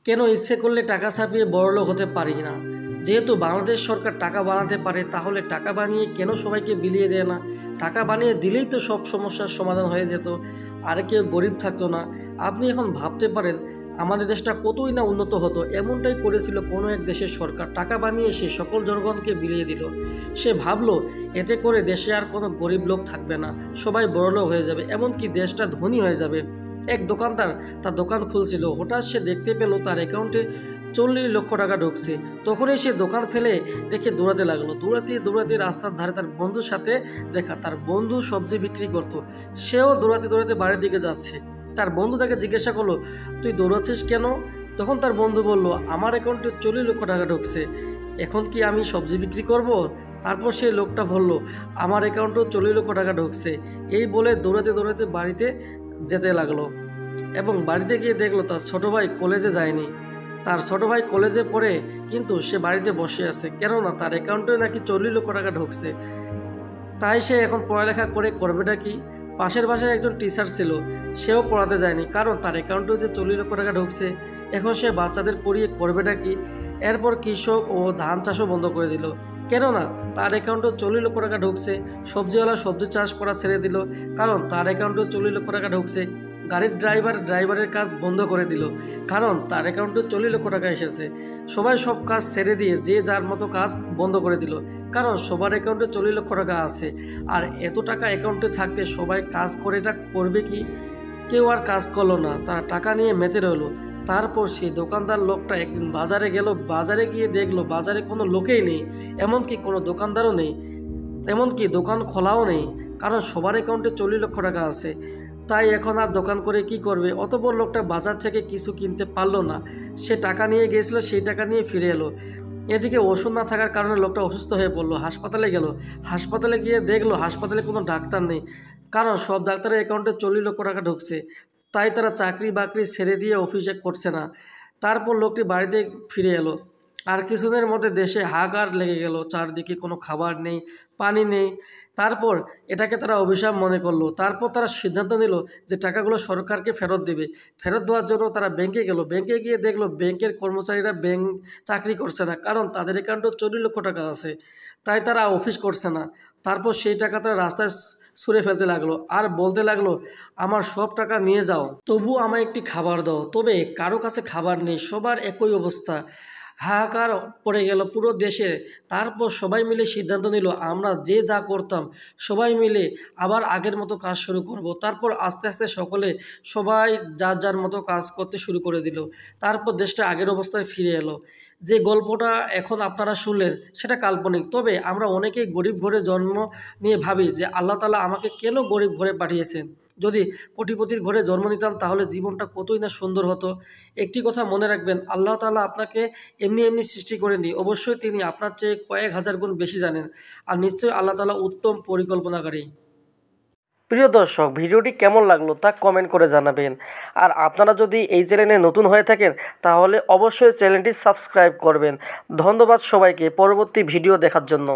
কেন ইচ্ছে করলে টাকা ছাপিয়ে বড়লোক হতে পারি না? যেহেতু বাংলাদেশ সরকার টাকা বানাতে পারে, তাহলে টাকা বানিয়ে কেন সবাইকে বিলিয়ে দেয় না? টাকা বানিয়ে দিলেই তো সব সমস্যার সমাধান হয়ে যেত, আর কেউ গরিব থাকতো না। আপনি এখন ভাবতে পারেন আমাদের দেশটা কতই না উন্নত হতো। এমনটাই করেছিল কোনো এক দেশের সরকার, টাকা বানিয়ে সে সকল জনগণকে বিলিয়ে দিল। সে ভাবলো এতে করে দেশে আর কোনো গরিব লোক থাকবে না, সবাই বড়লোক হয়ে যাবে, এমনকি দেশটা ধনী হয়ে যাবে। এক দোকানদার তার দোকান খুলছিল, হঠাৎ সে দেখতে পেল তার অ্যাকাউন্টে 40 লক্ষ টাকা ঢুকছে। তখনই সে দোকান ফেলে রেখে দৌড়াতে লাগলো। দৌড়াতে দৌড়াতে রাস্তার ধারে তার বন্ধুর সাথে দেখা। তার বন্ধু সবজি বিক্রি করতো, সেও দৌড়াতে দৌড়াতে বাড়ির দিকে যাচ্ছে। তার বন্ধু তাকে জিজ্ঞাসা করলো, তুই দৌড়াচ্ছিস কেন? তখন তার বন্ধু বলল, আমার অ্যাকাউন্টে 40 লক্ষ টাকা ঢুকছে, এখন কি আমি সবজি বিক্রি করব? তারপর সেই লোকটা বলল, আমার অ্যাকাউন্টেও 40 লক্ষ টাকা ঢুকছে। এই বলে দৌড়াতে দৌড়াতে বাড়িতে যেতে লাগলো এবং বাড়িতে গিয়ে দেখলো তার ছোট ভাই কলেজে যায়নি। তার ছোট ভাই কলেজে পড়ে, কিন্তু সে বাড়িতে বসে আছে, কেননা তার অ্যাকাউন্টে নাকি 40 লক্ষ টাকা ঢুকছে। তাই সে এখন পড়ালেখা করে করবেটা কি? পাশের বাসায় একজন টিচার ছিল, সেও পড়াতে যায়নি, কারণ তার অ্যাকাউন্টেও যে 40 লক্ষ টাকা ঢুকছে। এখন সে বাচ্চাদের পড়িয়ে করবেটা কি? এরপর কৃষক ও ধান চাষও বন্ধ করে দিল, কেননা তার অ্যাকাউন্টেও 40 লক্ষ টাকা ঢুকছে। সবজিওয়ালা সবজি চাষ করা ছেড়ে দিল, কারণ তার অ্যাকাউন্টেও 40 লক্ষ টাকা ঢুকছে। গাড়ির ড্রাইভার ড্রাইভারের কাজ বন্ধ করে দিল, কারণ তার অ্যাকাউন্টে 40 লক্ষ টাকা এসেছে। সবাই সব কাজ ছেড়ে দিয়ে যে যার মতো কাজ বন্ধ করে দিল, কারণ সবার অ্যাকাউন্টে 40 লক্ষ টাকা আছে। আর এত টাকা অ্যাকাউন্টে থাকতে সবাই কাজ করে এটা করবে কি? কেউ আর কাজ করলো না, তারা টাকা নিয়ে মেতে রইল। তারপর সেই দোকানদার লোকটা একদিন বাজারে গেল, বাজারে গিয়ে দেখলো বাজারে কোনো লোকেই নেই, এমনকি কোনো দোকানদারও নেই, এমনকি দোকান খোলাও নেই, কারণ সবার অ্যাকাউন্টে 40 লক্ষ টাকা আছে। তাই এখন আর দোকান করে কি করবে? অতঃপর লোকটা বাজার থেকে কিছু কিনতে পারলো না। সে টাকা নিয়ে গিয়েছিল, সেই টাকা নিয়ে ফিরে এলো। এদিকে ওষুধ না থাকার কারণে লোকটা অসুস্থ হয়ে পড়লো, হাসপাতালে গেল। হাসপাতালে গিয়ে দেখলো হাসপাতালে কোনো ডাক্তার নেই, কারণ সব ডাক্তারের অ্যাকাউন্টে 40 লক্ষ টাকা ঢুকছে। তাই তারা চাকরি বাকরি ছেড়ে দিয়ে অফিসে করছে না। তারপর লোকটি বাড়িতে ফিরে এলো। আর কিছুদিনের মধ্যে দেশে হাহাকার লেগে গেল, চারদিকে কোনো খাবার নেই, পানি নেই। তারপর এটাকে তারা অভিশাপ মনে করলো। তারপর তারা সিদ্ধান্ত নিল যে টাকাগুলো সরকারকে ফেরত দেবে। ফেরত দেওয়ার জন্য তারা ব্যাংকে গেল। ব্যাংকে গিয়ে দেখলো ব্যাংকের কর্মচারীরা ব্যাংক চাকরি করছে না, কারণ তাদের অ্যাকাউন্টে 40 লক্ষ টাকা আছে। তাই তারা অফিস করছে না। তারপর সেই টাকা তারা রাস্তায় ছুঁড়ে ফেলতে লাগলো আর বলতে লাগলো, আমার সব টাকা নিয়ে যাও, তবু আমায় একটি খাবার দাও। তবে কারো কাছে খাবার নেই, সবার একই অবস্থা। হাহাকার পড়ে গেল পুরো দেশে। তারপর সবাই মিলে সিদ্ধান্ত নিল, আমরা যে যা করতাম সবাই মিলে আবার আগের মতো কাজ শুরু করব। তারপর আস্তে আস্তে সবাই যার যার মতো কাজ করতে শুরু করে দিল। তারপর দেশটা আগের অবস্থায় ফিরে এলো। যে গল্পটা এখন আপনারা শুনলেন সেটা কাল্পনিক, তবে আমরা অনেকেই গরিব ঘরে জন্ম নিয়ে ভাবি যে আল্লাহ তাআলা আমাকে কেন গরিব ঘরে পাঠিয়েছেন। যদি কোটিপতির ঘরে জন্ম নিতাম তাহলে জীবনটা কতই না সুন্দর হতো। একটি কথা মনে রাখবেন, আল্লাহ তাআলা আপনাকে এমনি এমনি সৃষ্টি করেননি, অবশ্যই তিনি আপনার চেয়ে কয়েক হাজার গুণ বেশি জানেন। আর নিশ্চয়ই আল্লাহ তাআলা উত্তম পরিকল্পনাকারী। প্রিয় দর্শক, ভিডিওটি কেমন লাগলো তা কমেন্ট করে জানাবেন। আর আপনারা যদি এই চ্যানেলে নতুন হয়ে থাকেন তাহলে অবশ্যই চ্যানেলটি সাবস্ক্রাইব করবেন। ধন্যবাদ সবাইকে পরবর্তী ভিডিও দেখার জন্য।